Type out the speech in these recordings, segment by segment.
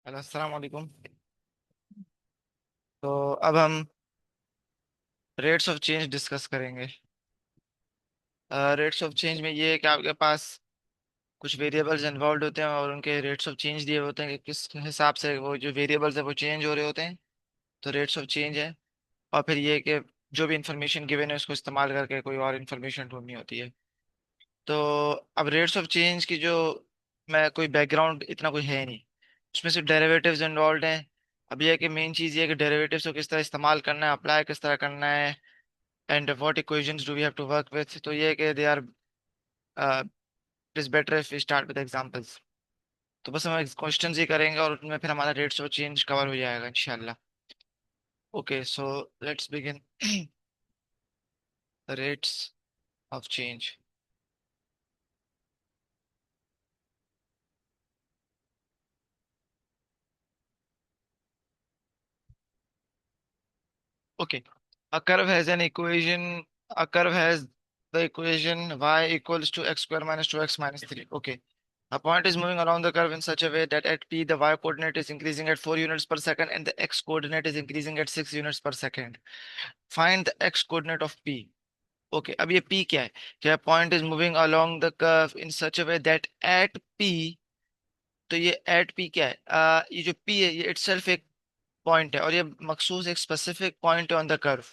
Hello अस्सलाम वालेकुम। तो अब हम रेट्स ऑफ चेंज डिस्कस करेंगे। रेट्स ऑफ चेंज में ये है कि आपके पास कुछ वेरिएबल्स इन्वॉल्व होते हैं और उनके रेट्स ऑफ चेंज दिए होते हैं कि किस हिसाब से वो जो वेरिएबल्स है वो चेंज हो रहे होते हैं। तो रेट्स ऑफ चेंज है। और फिर ये है कि जो भी इंफॉर्मेशन गिवन है उसको इस्तेमाल करके कोई और इन्फॉर्मेशन ढूंढनी होती है। तो अब रेट्स ऑफ चेंज की जो मैं कोई बैकग्राउंड इतना कोई है नहीं, उसमें सिर्फ डेरिवेटिव्स इन्वॉल्व हैं। अब ये है कि मेन चीज़ ये है कि डेरिवेटिव्स को किस तरह इस्तेमाल करना है, अप्लाई किस तरह करना है, and what equations do we have to work with। तो ये है कि they are it is better if we start with examples। तो बस हम क्वेश्चंस ही करेंगे और उनमें फिर हमारा रेट्स ऑफ चेंज कवर हो जाएगा इंशाल्लाह। Okay, so let's begin the rates of change. Okay, a curve has an equation. A curve has the equation y equals to x square minus 2x minus 3. Okay. A point is moving along the curve in such a way that at p the y coordinate is increasing at 4 units per second and the x coordinate is increasing at 6 units per second. Find the x coordinate of p. Okay, अब ये p क्या है? क्या point is moving along the curve in such a way that at p, तो ये at p क्या है? ये जो p है ये itself एक पॉइंट है और ये मखसूस एक स्पेसिफिक पॉइंट है ऑन द कर्व,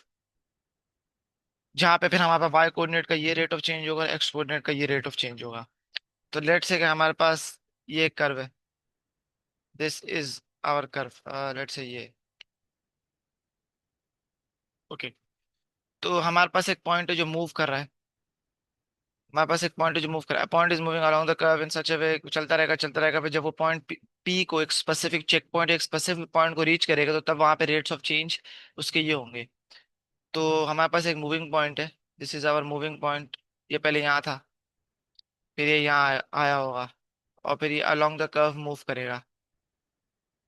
जहाँ पे फिर हमारे पास वाई कोऑर्डिनेट का ये रेट ऑफ चेंज होगा, एक्स कोऑर्डिनेट का ये रेट ऑफ चेंज होगा। तो लेट्स से कि हमारे पास ये कर्व है, this is our curve, let's say ये। ओके, तो हमारे पास एक पॉइंट है जो मूव कर रहा है। हमारे पास एक पॉइंट है जो मूव कर रहा है, point is moving along the curve in such a way, चलता रहेगा फिर जब वो पॉइंट पी को एक स्पेसिफिक चेक पॉइंट एक स्पेसिफिक पॉइंट को रीच करेगा तो तब वहां पे रेट्स ऑफ चेंज उसके ये होंगे। तो हमारे पास एक मूविंग पॉइंट है, this is our moving point. ये पहले यहाँ था, फिर ये यहाँ आया होगा और फिर ये अलोंग द कर्व मूव करेगा।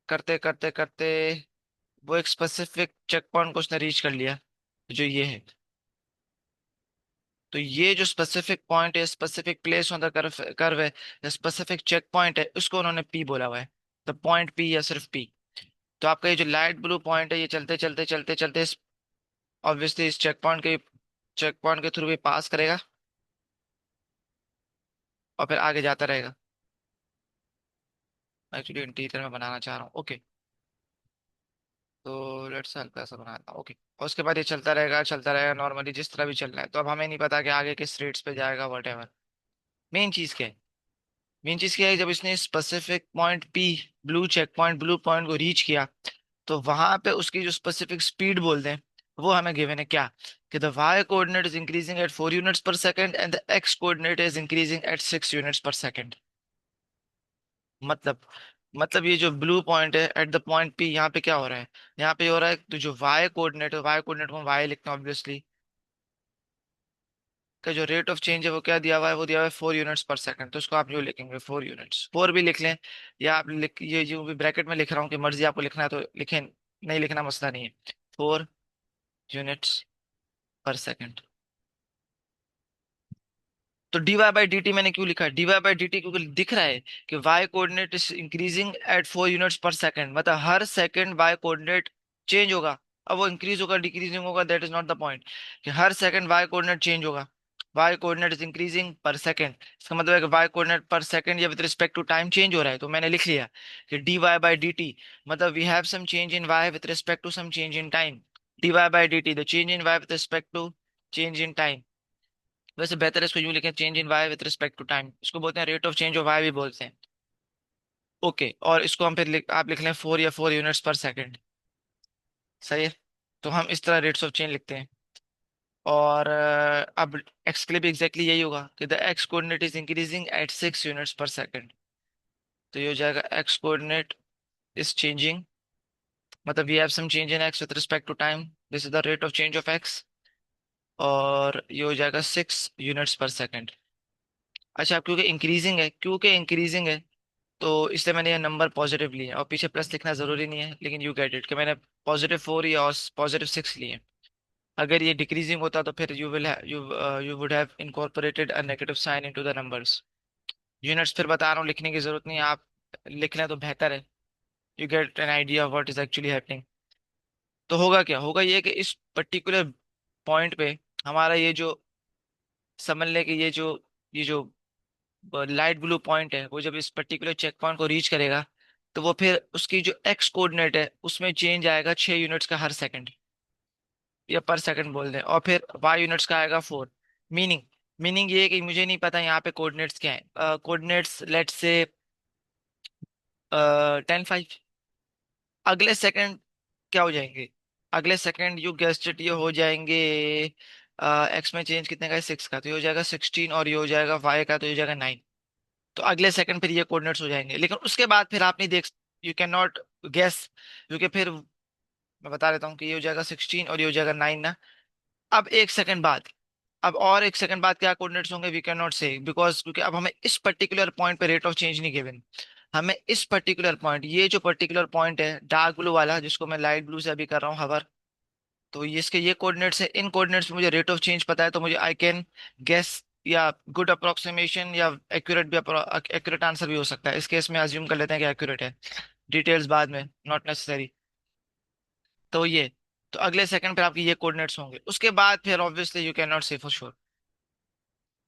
करते करते करते वो एक स्पेसिफिक चेक पॉइंट को उसने रीच कर लिया, जो ये है। तो ये जो स्पेसिफिक पॉइंट है, specific place on the curve curve है, या स्पेसिफिक चेक पॉइंट है, उसको उन्होंने पी बोला हुआ है। द पॉइंट पी या सिर्फ पी। तो आपका ये जो लाइट ब्लू पॉइंट है ये चलते चलते चलते चलते ऑब्वियसली इस चेक पॉइंट के थ्रू भी पास करेगा और फिर आगे जाता रहेगा। एक्चुअली इंटीरियर में बनाना चाह रहा हूँ। ओके, तो लेट्स हल्का सा बनाता हूँ। ओके, और उसके बाद ये चलता रहेगा नॉर्मली जिस तरह भी चल रहा है। तो अब हमें नहीं पता कि आगे किस रेट्स पे जाएगा, वट एवर। मेन चीज क्या है? मेन चीज क्या है, जब इसने specific point P, blue point को रीच किया, तो वहां पे उसकी जो स्पेसिफिक स्पीड बोलते हैं वो हमें गिवन है क्या, कि the Y coordinate is increasing at 4 units पर second and the x coordinate is increasing at 6 units पर सेकंड। मतलब मतलब ये जो ब्लू पॉइंट है एट द पॉइंट पी, यहाँ पे क्या हो रहा है? यहाँ पे हो रहा है तो जो वाई कोऑर्डिनेट को हम वाई लिखते हैं ऑब्वियसली, का जो रेट ऑफ चेंज है वो क्या दिया हुआ है? वो दिया हुआ है 4 यूनिट्स पर सेकंड। तो उसको आप जो लिखेंगे 4 यूनिट्स, फोर भी लिख लें, या आप लिख, ये जो भी ब्रैकेट में लिख रहा हूँ कि मर्जी आपको लिखना है तो लिखें, नहीं लिखना मसला नहीं है। 4 यूनिट्स पर सेकंड। तो D Y by D t मैंने क्यों लिखा है D Y by D t? क्योंकि दिख रहा है कि y coordinate is increasing at 4 units पर सेकंड, मतलब हर सेकंड वाई कोऑर्डिनेट चेंज होगा। अब वो इंक्रीज होगा डिक्रीजिंग होगा, that is not the point, कि हर सेकंड वाई कोऑर्डिनेट चेंज होगा। वाई कोऑर्डिनेट इज इंक्रीजिंग पर सेकंड, इसका मतलब है कि वाई कोऑर्डिनेट पर सेकंड या with respect to time change हो रहा है। तो मैंने लिख लिया कि D Y by D T मतलब we have some change in Y with respect to some change in time. D Y by D T the change in Y with respect to change in time. वैसे बेहतर है इसको यूं लिखें, change in Y with respect to time, इसको बोलते हैं rate of change of Y भी बोलते हैं। ओके, और इसको हम फिर आप लिख लें 4 या 4 यूनिट्स पर सेकंड। सही है। तो हम इस तरह रेट्स ऑफ चेंज लिखते हैं। और अब एक्स के लिए भी एग्जैक्टली यही होगा कि the x coordinate is increasing at 6 units पर सेकंड। तो ये हो जाएगा एक्स कोऑर्डिनेट इज चेंजिंग, मतलब we have some change in x with respect to time, this is the rate of change of x. और ये हो जाएगा 6 यूनिट्स पर सेकंड। अच्छा, क्योंकि इंक्रीजिंग है तो इसलिए मैंने ये नंबर पॉजिटिव लिए और पीछे प्लस लिखना जरूरी नहीं है, लेकिन यू गेट इट कि मैंने +4 या +6 लिए। अगर ये डिक्रीजिंग होता तो फिर you would have incorporated a negative sign into the numbers. Units फिर बता रहा हूँ लिखने की जरूरत नहीं है, आप लिख लें तो बेहतर है। You get an idea what is actually happening. तो होगा क्या, होगा ये कि इस पर्टिकुलर पॉइंट पे हमारा ये जो, समझ ले कि ये जो लाइट ब्लू पॉइंट है, वो जब इस पर्टिकुलर चेक पॉइंट को रीच करेगा, तो वो फिर उसकी जो एक्स कोऑर्डिनेट है उसमें चेंज आएगा 6 यूनिट्स का हर सेकंड, या पर सेकंड बोल दें, और फिर वाई यूनिट्स का आएगा 4। मीनिंग मीनिंग ये है कि मुझे नहीं पता यहाँ पे कोऑर्डिनेट्स क्या है, कोऑर्डिनेट्स लेट्स से 10 5, अगले सेकंड क्या हो जाएंगे, अगले सेकंड यू गेस्ड इट, ये हो जाएंगे एक्स में चेंज कितने का है, 6 का, तो ये हो जाएगा 16, और ये हो जाएगा वाई का, तो ये हो जाएगा 9। तो अगले सेकंड फिर ये कोऑर्डिनेट्स हो जाएंगे, लेकिन उसके बाद फिर आप नहीं देख, यू कैन नॉट गेस, क्योंकि फिर मैं बता देता हूँ कि ये हो जाएगा 16 और ये हो जाएगा 9 ना। अब एक सेकंड बाद, अब और एक सेकंड बाद क्या कोऑर्डिनेट्स होंगे, वी कैन नॉट से, बिकॉज क्योंकि अब हमें इस पर्टिकुलर पॉइंट पे रेट ऑफ चेंज नहीं गिवन। हमें इस पर्टिकुलर पॉइंट, ये जो पर्टिकुलर पॉइंट है डार्क ब्लू वाला, जिसको मैं लाइट ब्लू से अभी कर रहा हूँ हवर, तो ये इसके ये कोऑर्डिनेट्स है, इन कोऑर्डिनेट्स में मुझे रेट ऑफ चेंज पता है, तो मुझे आई कैन गेस, या गुड अप्रोक्सीमेशन या एक्यूरेट भी, एक्यूरेट आंसर भी हो सकता है। इस केस में अज्यूम कर लेते हैं कि एक्यूरेट है, डिटेल्स बाद में, नॉट नेसेसरी। तो ये, तो अगले सेकंड पे आपके ये कोऑर्डिनेट्स होंगे, उसके बाद फिर ऑब्वियसली यू कैन नॉट से फॉर श्योर।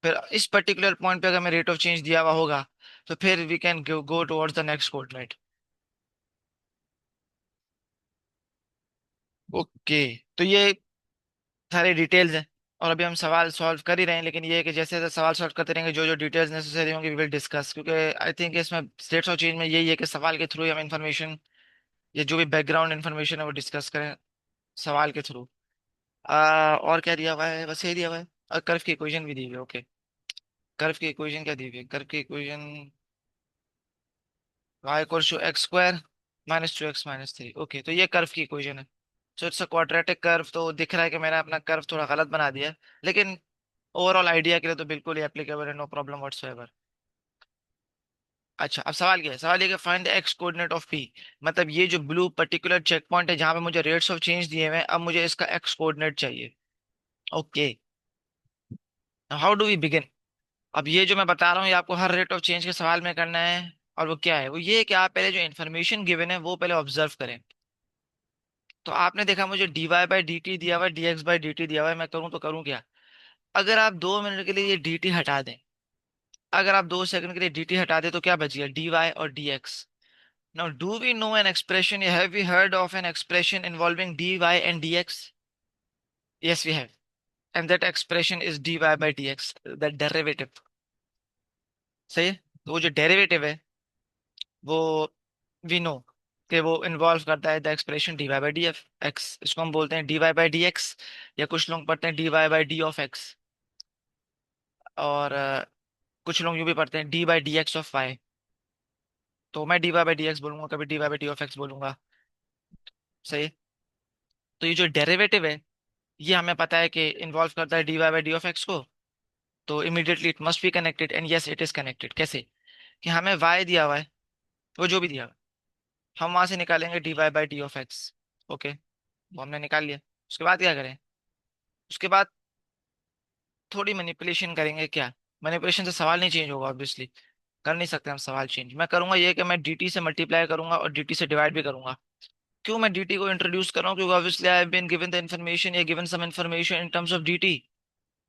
फिर इस पर्टिकुलर पॉइंट पे अगर मैं रेट ऑफ चेंज दिया हुआ होगा, तो फिर we can go towards the next coordinate. Okay, तो ये सारे डिटेल्स हैं, और अभी हम सवाल सॉल्व कर ही रहे हैं, लेकिन ये है कि जैसे जैसे सवाल सॉल्व करते रहेंगे, जो जो डिटेल्स नेसेसरी होंगी वी विल डिस्कस, क्योंकि आई थिंक इसमें स्टेट्स ऑफ चेंज में यही है कि सवाल के थ्रू ही हम इंफॉर्मेशन, या जो भी बैकग्राउंड इन्फॉर्मेशन है वो डिस्कस करें सवाल के थ्रू। और क्या दिया हुआ है, बस ये दिया हुआ है, और कर्व की इक्वेशन भी दी हुई है। ओके, कर्व की इक्वेशन क्या दी हुई है, कर्व की equation y equals to x square minus 2x-3। Okay, तो ये कर्व की इक्वेशन है। So it's a quadratic curve, तो दिख रहा है कि मैंने अपना कर्व थोड़ा गलत बना दिया है, लेकिन ओवरऑल आइडिया के लिए तो बिल्कुल ही एप्लीकेबल है, नो प्रॉब्लम व्हाटसोएवर। अच्छा, अब सवाल क्या है, सवाल ये कि find the x coordinate of P, मतलब ये जो ब्लू पर्टिकुलर चेक पॉइंट है जहां पे मुझे रेट्स ऑफ चेंज दिए हुए हैं, अब मुझे इसका एक्स कोऑर्डिनेट चाहिए। Okay, how do we begin. अब ये जो मैं बता रहा हूँ ये आपको हर रेट ऑफ चेंज के सवाल में करना है, और वो क्या है, वो ये है कि आप पहले जो इन्फॉर्मेशन गिवन है वो पहले ऑब्जर्व करें। तो आपने देखा मुझे dy/dt दिया हुआ है, dx/dt दिया हुआ है, मैं करूँ तो करूँ क्या। अगर आप 2 मिनट के लिए ये dt हटा दें, अगर आप 2 सेकंड के लिए dt हटा दें, तो क्या बच गया, dy और dx। Now do we know an expression, have we heard of an expression involving dy and dx? Yes, we have, and that expression is dy/dx, that derivative। सही है, तो वो जो डेरिवेटिव है वो वी नो कि वो इन्वॉल्व करता है द एक्सप्रेशन dy/dx, इसको हम बोलते हैं dy/dx, या कुछ लोग पढ़ते हैं dy/d(x), और कुछ लोग यूं भी पढ़ते हैं d/dx(y). तो मैं dy/dx बोलूंगा, कभी dy/d(x) बोलूंगा। सही है? तो ये जो डेरिवेटिव है, ये हमें पता है कि इन्वॉल्व करता है dy/d(x) को, तो immediately it must be connected, and yes it is connected. कैसे, कि हमें y दिया हुआ है, वो जो भी दिया हुआ है, हम वहां से निकालेंगे dy/d(x). ओके, वो हमने निकाल लिया। उसके बाद क्या करें, उसके बाद थोड़ी मैनिपुलेशन करेंगे। क्या, मैनिपुलेशन से सवाल नहीं चेंज होगा ऑब्वियसली, कर नहीं सकते हम सवाल चेंज। मैं करूंगा ये कि मैं dt से मल्टीप्लाई करूंगा और dt से डिवाइड भी करूंगा। क्यों मैं dt को इंट्रोड्यूस कर रहा हूँ, क्योंकि obviously I have been given the information, या given some information in terms of dt,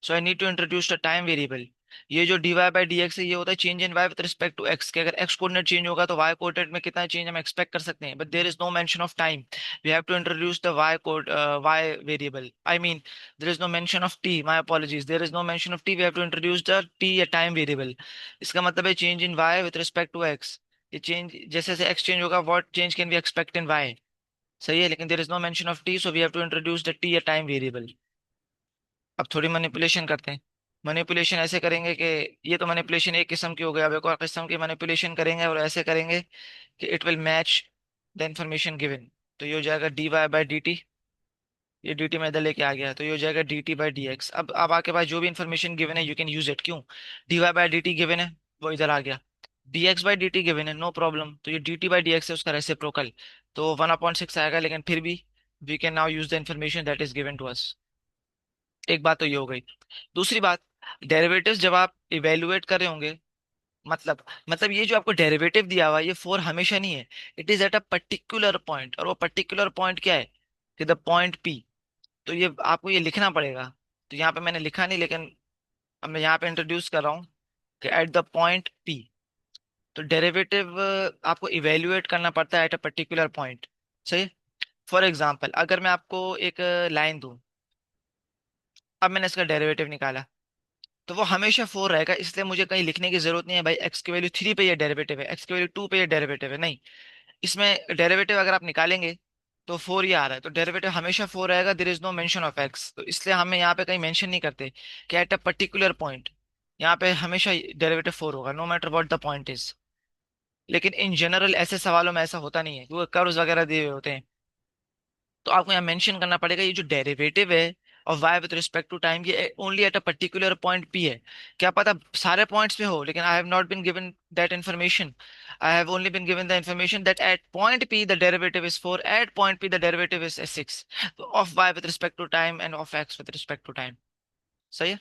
so I need to introduce the time variable. ये जो dy/dx है, ये होता है change in y with respect to x, कि अगर x कोऑर्डिनेट चेंज होगा तो y कोऑर्डिनेट में कितना चेंज हम एक्सपेक्ट कर सकते हैं, but there is no mention of time. We have to introduce the y variable, I mean there is no mention of t, my apologies, there is no mention of t, we have to introduce the t या time variable. इसका मतलब है change in y with respect to x, ये change जैसे जैसे x change होगा, what change can we expect in y। सही है, लेकिन there is no mention of t, so we have to introduce the t या टाइम वेरिएबल। अब थोड़ी मैनिपुलेशन करते हैं। मैनिपुलेशन ऐसे करेंगे कि, ये तो मैनिपुलेशन एक किस्म की हो गई, अब एक और किस्म की मैनिपुलेशन करेंगे, और ऐसे करेंगे कि it will match the information given. तो ये हो जाएगा dy/dt, ये dt में इधर लेके आ गया, तो ये हो जाएगा dt/dx। अब आपके पास जो भी इंफॉर्मेशन गिवन है यू कैन यूज इट। क्यों, dy/dt गिवन है, वो इधर आ गया, dx/dt गिवन है, नो प्रॉब्लम, तो ये dt/dx है उसका रेसिप्रोकल, तो 1/6 आएगा, लेकिन फिर भी we can now use the information that is given to us. एक बात तो ये हो गई। दूसरी बात, डेरिवेटिव्स जब आप इवेलुएट कर रहे होंगे, मतलब ये जो आपको डेरिवेटिव दिया हुआ है ये फोर हमेशा नहीं है, it is eight a particular point, और वो पर्टिकुलर पॉइंट क्या है, कि द पॉइंट पी। तो ये आपको ये लिखना पड़ेगा। तो यहाँ पे मैंने लिखा नहीं, लेकिन अब मैं यहाँ पे इंट्रोड्यूस कर रहा हूँ कि एट द पॉइंट पी। तो डेरिवेटिव आपको इवेल्युएट करना पड़ता है एट अ पर्टिकुलर पॉइंट। सही। फॉर एग्जाम्पल अगर मैं आपको एक लाइन दूं, अब मैंने इसका डेरिवेटिव निकाला, तो वो हमेशा फोर रहेगा, इसलिए मुझे कहीं लिखने की जरूरत नहीं है भाई एक्स की वैल्यू थ्री पे ये डेरिवेटिव है, एक्स की वैल्यू टू पे ये डेरिवेटिव है, नहीं। इसमें डेरिवेटिव अगर आप निकालेंगे तो फोर ही आ रहा है, तो डेरिवेटिव हमेशा फोर रहेगा, there is no mention of x. तो इसलिए हमें यहाँ पे कहीं मेंशन नहीं करते कि एट अ पर्टिकुलर पॉइंट, यहाँ पे हमेशा डेरिवेटिव फोर होगा no matter what the point is. लेकिन इन जनरल ऐसे सवालों में ऐसा होता नहीं है, क्योंकि कर्व्स वगैरह दिए हुए होते हैं। तो आपको यहाँ मेंशन करना पड़ेगा ये जो डेरिवेटिव है of y with respect to time, ये only at a particular point p है। क्या पता सारे पॉइंट्स पे हो, लेकिन I have not been given that information. I have only been given the information that at point p the derivative is 4, at point p the derivative is 6, of y with respect to time and of x with respect to time. सही है।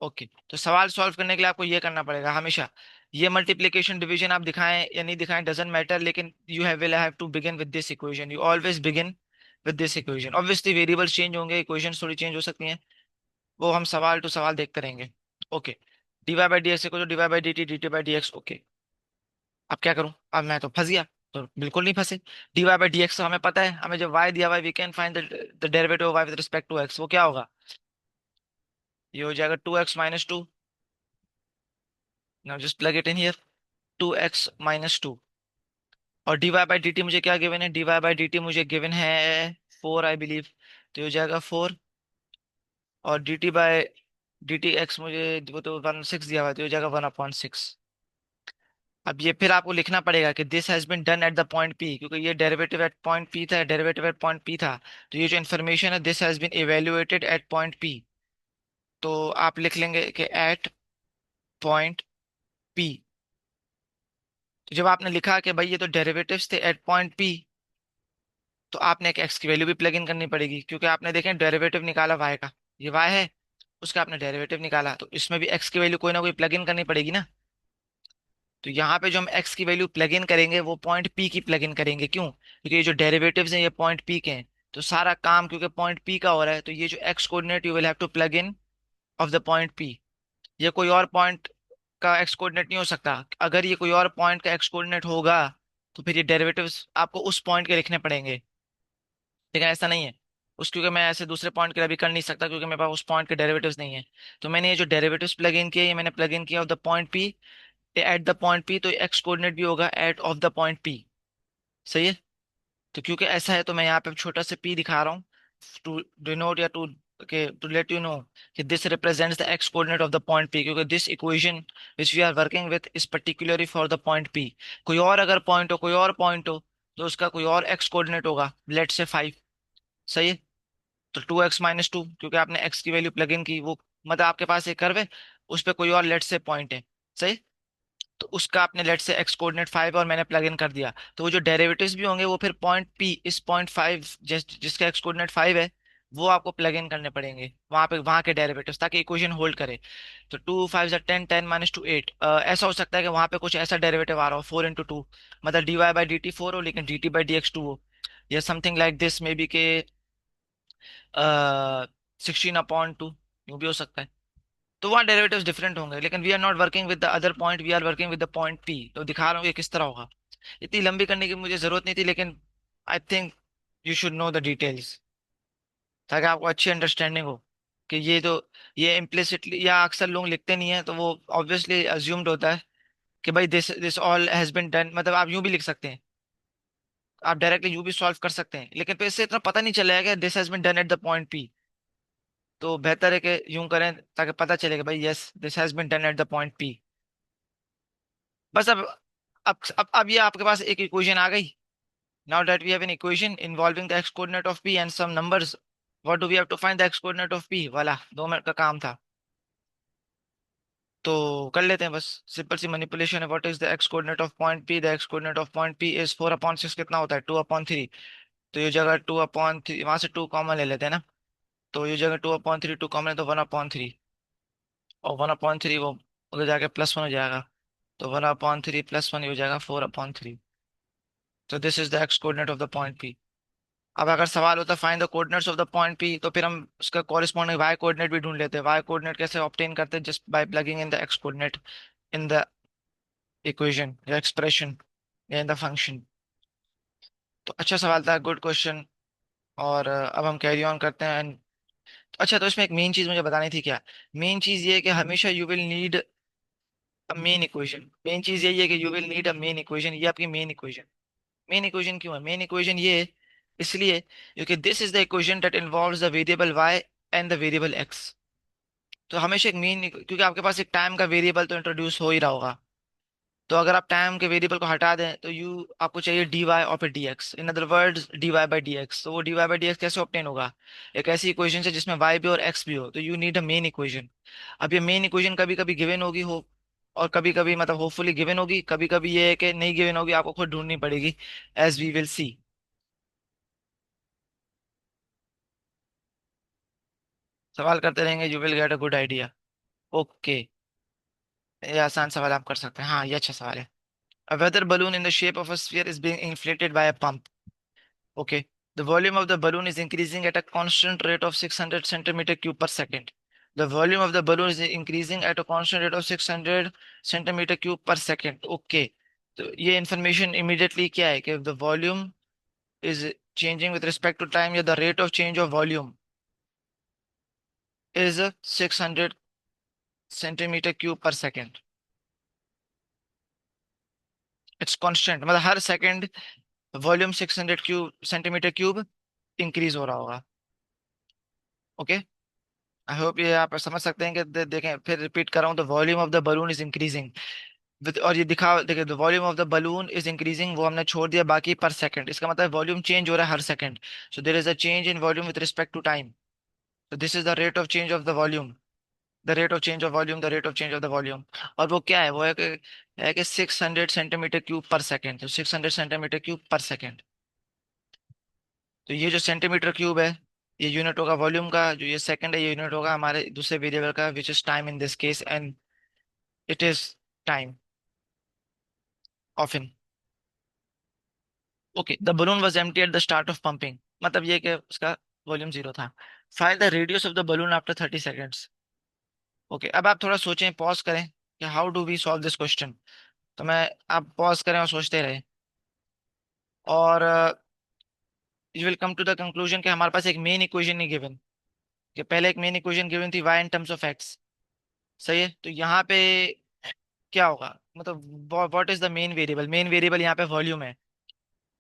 Okay, तो सवाल solve करने के लिए आपको ये करना पड़ेगा हमेशा, ये मल्टीप्लिकेशन डिवीजन आप दिखाएं या नहीं दिखाएं डजंट मैटर, लेकिन you have will have to begin with this equation, you always begin with this equation. Obviously variables change होंगे, इक्वेशन थोड़ी चेंज हो सकती हैं, वो हम सवाल टू सवाल देखते रहेंगे। Okay, D Y by D X को D Y by D T, D T by D X. Okay, अब क्या करूं, अब मैं तो फंस गया। तो बिल्कुल नहीं फंसे। डीवाई बाई डी एक्स हमें पता है, हमें जब वाई दिया हुआ है we can find the derivative of y with respect to x, वो क्या होगा, ये हो जाएगा 2x - 2। Now just plug it in here, 2x - 2। और डीवाई बाई डी टी मुझे क्या गिवन है, डीवाई बाई डी टी मुझे गिवन है 4 आई बिलीव। तो ये हो जाएगा 4। और d T by D T x मुझे वो तो 1/6 दिया हुआ है, तो ये हो जाएगा 1/6। अब ये फिर आपको लिखना पड़ेगा कि this has been done at the point p, क्योंकि ये डेरिवेटिव एट पॉइंट पी था, डेरिवेटिव एट पॉइंट पी था। तो ये जो इन्फॉर्मेशन है this has been evaluated at point p. तो आप लिख लेंगे कि एट पॉइंट पी। तो जब आपने लिखा कि भाई ये तो डेरिवेटिव्स थे एट पॉइंट पी, तो आपने एक एक्स की वैल्यू भी प्लग इन करनी पड़ेगी, क्योंकि आपने देखें डेरिवेटिव निकाला वाई का, ये वाई है, उसका आपने डेरिवेटिव निकाला, तो इसमें भी एक्स की वैल्यू कोई ना कोई प्लग इन करनी पड़ेगी ना। तो यहाँ पे जो हम एक्स की वैल्यू प्लग इन करेंगे वो पॉइंट पी की प्लग इन करेंगे, क्यों, क्योंकि ये जो डेरिवेटिव्स हैं ये पॉइंट पी के हैं। तो सारा काम क्योंकि पॉइंट पी का हो रहा है, तो ये जो x coordinate you will have to plug in of the point p. ये कोई और पॉइंट का एक्स कोऑर्डिनेट नहीं हो सकता। अगर ये कोई और पॉइंट का एक्स कोऑर्डिनेट होगा तो फिर ये डेरिवेटिव्स आपको उस पॉइंट के लिखने पड़ेंगे, लेकिन ऐसा नहीं है। उस क्योंकि मैं ऐसे दूसरे पॉइंट के लिए भी कर नहीं सकता, क्योंकि मेरे पास उस पॉइंट के डेरिवेटिव्स नहीं है। तो मैंने ये जो डेरिवेटिव्स प्लग इन किए, ये मैंने प्लग इन किया of the point p, at the point p, तो एक्स कोऑर्डिनेट भी होगा at of the point p. सही है। तो क्योंकि ऐसा है तो मैं यहाँ पे छोटा सा p दिखा रहा हूँ, टू डिनोट या टू लेट यू नो कि this represents the x coordinate of the point p, क्योंकि this equation which we are working with is particularly for the point p। कोई और अगर पॉइंट हो, कोई और पॉइंट हो, तो उसका कोई और एक्स कोऑर्डिनेट होगा, लेट से 5। सही है। तो 2x - 2, क्योंकि आपने x की वैल्यू प्लग इन की, वो मतलब आपके पास एक कर्व है, उस पर कोई और लेट से पॉइंट है। सही। तो उसका आपने लेट से एक्स कोऑर्डिनेट 5 और मैंने प्लग इन कर दिया, तो वो जो डेरिवेटिव्स भी होंगे वो फिर पॉइंट पी इस पॉइंट 5 जिसका एक्स कोऑर्डिनेट 5 है, वो आपको प्लग इन करने पड़ेंगे वहां पे, वहां के डेरिवेटिव्स, ताकि इक्वेशन होल्ड करे। तो 2 5 10, 10 - 2 8, ऐसा हो सकता है कि वहां पे कुछ ऐसा डेरिवेटिव आ रहा हो 4 × 2, मतलब d Y by D t 4 हो लेकिन d T by D x 2 हो, या something like this may be के 16/2, यूं भी हो सकता है। तो वहाँ डेरिवेटिव्स डिफरेंट होंगे, लेकिन we are not working with the other point, we are working with the point p. तो दिखा रहा हूँ ये किस तरह होगा। इतनी लंबी करने की मुझे जरूरत नहीं थी, लेकिन I think you should know the details, ताकि आपको अच्छी अंडरस्टैंडिंग हो कि ये तो, ये इम्प्लिसिटली या अक्सर लोग लिखते नहीं है, तो वो ऑब्वियसली अज्यूम्ड होता है कि भाई this this all has been done, मतलब आप यूं भी लिख सकते हैं, आप डायरेक्टली यूं भी सॉल्व कर सकते हैं, लेकिन फिर इससे इतना पता नहीं चलेगा this has been done at the point p. तो बेहतर है कि यूं करें, ताकि पता चलेगा भाई yes this has been done at the point p. बस अब ये आपके पास एक इक्वेशन आ गई। Now that we have an equation involving the x coordinate of p and some numbers, what do we have to find the x coordinate of p, वाला 2 minute का काम था। तो कर लेते हैं बस, सिंपल सी मैनिपुलेशन है। What is the x coordinate of point P, the x coordinate of point P is 4/6, कितना होता है 2/3। तो ये जगह 2/3, वहां से 2 कॉमन ले लेते हैं ना, तो ये जगह 2/3 2 कॉमन है, तो 1/3, और 1/3 वो उधर जाके +1 हो जाएगा। तो 1/3 +1 हो जाएगा 4/3। तो this is the x coordinate of the point P. अब अगर सवाल होता find the coordinates of the point p, तो फिर हम उसका कॉरिस्पॉन्डिंग वाई कोऑर्डिनेट भी ढूंढ लेते हैं। वाई कोऑर्डिनेट कैसे ऑब्टेन करते हैं? Just by plugging in the x coordinate in the equation या एक्सप्रेशन या इन द फंक्शन। तो अच्छा सवाल था, गुड क्वेश्चन। और अब हम कैरी ऑन करते हैं। अच्छा, तो इसमें एक मेन चीज मुझे बतानी थी क्या? मेन चीज ये है कि हमेशा you will need a main equation. Main चीज यही है कि you will need a main equation. ये आपकी मेन इक्वेशन। मेन इक्वेशन क्यों है मेन इक्वेशन? ये है इसलिए क्योंकि this is the equation that involves the variable y and the variable x। तो हमेशा एक मेन, क्योंकि आपके पास एक टाइम का वेरिएबल तो इंट्रोड्यूस हो ही रहा होगा। तो अगर आप टाइम के वेरिएबल को हटा दें तो यू आपको चाहिए dy और फिर dx, इन अदर वर्ड्स dy/dx। तो वो dy/dx कैसे ऑब्टेन होगा? एक ऐसी इक्वेशन से जिसमें y भी और x भी हो, तो you need a main equation. अब ये मेन इक्वेशन कभी कभी गिवन होगी हो, और कभी कभी मतलब होपफुली गिवन होगी, कभी कभी ये है कि नहीं गिवन होगी, आपको खुद ढूंढनी पड़ेगी, एज वी विल सी। सवाल करते रहेंगे, you will get a good idea. Okay, ये आसान सवाल आप कर सकते हैं। हाँ, ये अच्छा सवाल है। A weather balloon in the shape of a sphere is being inflated by a pump. Okay. The volume of the balloon is increasing at a constant rate of 600 centimeter cube per second. The volume of the balloon is increasing at a constant rate of 600 centimeter cube per second. Okay. तो ये information immediately क्या है कि the volume is changing with respect to time, या the rate of change of volume is 600 centimeter cube per second. It's constant, मतलब हर second volume 600 cube centimetre cube increase हो रहा होगा। ओके। आई होप ये आप समझ सकते हैं कि देखें, फिर रिपीट कर रहा हूँ, the volume of the balloon is increasing और ये दिखा देखिए, the volume of the balloon is increasing, वो हमने छोड़ दिया बाकी पर सेकंड। इसका मतलब वॉल्यूम चेंज हो रहा है हर second. So there is a change in volume with respect to time. तो this is the rate of change of the volume, the rate of change of volume, the rate of change of the volume. और वो क्या है? वो है कि 600 centimetre cube per second. तो 600 centimetre cube per second. तो ये जो सेंटीमीटर क्यूब है, ये यूनिट होगा वॉल्यूम का। जो ये सेकंड है, ये यूनिट होगा हमारे दूसरे वेरिएबल का, which is time in this case, and it is time of in. Okay, the balloon was empty at the start of pumping, मतलब ये कि उसका वॉल्यूम जीरो था। Find the radius of the balloon after 30 seconds. Okay, अब आप थोड़ा सोचें, pause करें कि how do we solve this question. तो मैं आप पॉज करें और सोचते रहे, और you will come to the conclusion कि हमारे पास एक मेन इक्वेशन नहीं गिवन, कि पहले एक मेन इक्वेशन गिवन थी y in terms of x। सही है। तो यहाँ पे क्या होगा, मतलब what is the main variable? Main variable यहाँ पे वॉल्यूम है,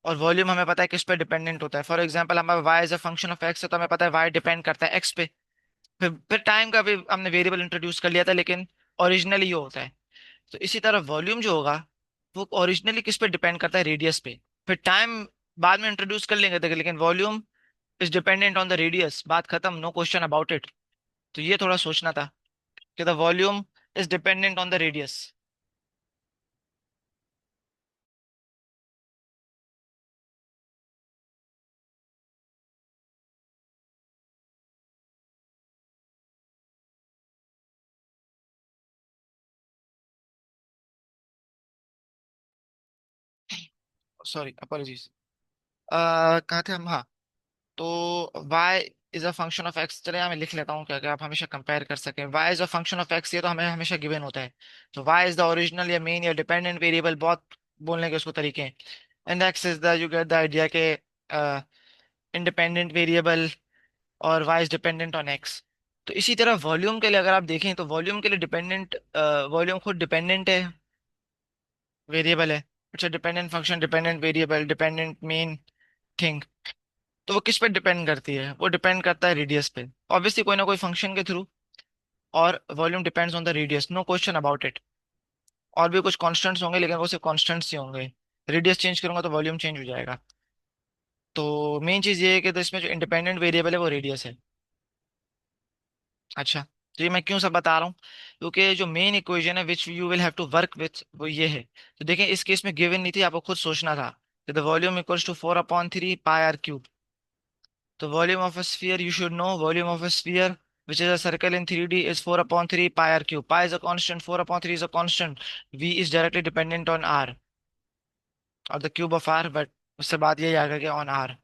और वॉल्यूम हमें पता है किस पे डिपेंडेंट होता है। फॉर एग्जांपल, हमारा y as a function of x है, तो हमें पता है y डिपेंड करता है x पे। फिर टाइम का भी हमने वेरिएबल इंट्रोड्यूस कर लिया था, लेकिन ओरिजिनली ये होता है। तो इसी तरह वॉल्यूम जो होगा, वो ओरिजिनली किस पे डिपेंड करता है? रेडियस पे। फिर टाइम बाद में इंट्रोड्यूस कर लेंगे थे, लेकिन volume is dependent on the radius. बात खत्म, नो क्वेश्चन अबाउट इट। तो ये थोड़ा सोचना था कि the volume is dependent on the radius. Sorry, apologies. कहाँ थे हम? हाँ। तो y is a function of x। चले, यहाँ मैं लिख लेता हूँ क्या क्या आप हमेशा कंपेयर कर सकें। y is a function of x, ये तो हमें हमेशा गिवन होता है। तो y इज द ओरिजिनल या मेन या डिपेंडेंट वेरिएबल, बहुत बोलने के उसको तरीके हैं। And x is the, you get the idea के इंडिपेंडेंट वेरिएबल, और y is dependent on x। तो इसी तरह वॉल्यूम के लिए अगर आप देखें, तो वॉल्यूम के लिए डिपेंडेंट, वॉल्यूम खुद डिपेंडेंट है, वेरिएबल है। अच्छा, dependent function, dependent variable, dependent main thing. तो वो किस पे डिपेंड करती है? वो डिपेंड करता है रेडियस पे, ऑब्वियसली कोई ना कोई फंक्शन के थ्रू। और volume depends on the radius, no question about it. और भी कुछ कॉन्स्टेंट्स होंगे, लेकिन वो सिर्फ कॉन्स्टेंट्स ही होंगे। रेडियस चेंज करूंगा तो वॉल्यूम चेंज हो जाएगा। तो मेन चीज ये है कि तो इसमें जो इंडिपेंडेंट वेरिएबल है वो रेडियस है। अच्छा, तो ये मैं क्यों सब बता रहा हूँ? क्योंकि जो मेन इक्वेशन है which you will have to work with, वो ये है। तो देखें, इस केस में गिवन नहीं थी, आपको खुद सोचना था कि the volume equals to 4/3 pi R cube. तो volume of a sphere, you should know volume of a sphere which is a circle in 3D, is 4 upon 3 pi r cube. Pi is a constant, 4 upon 3 is a constant. V is directly dependent on r, or the cube of r, but उससे बात यही आ गया कि on r.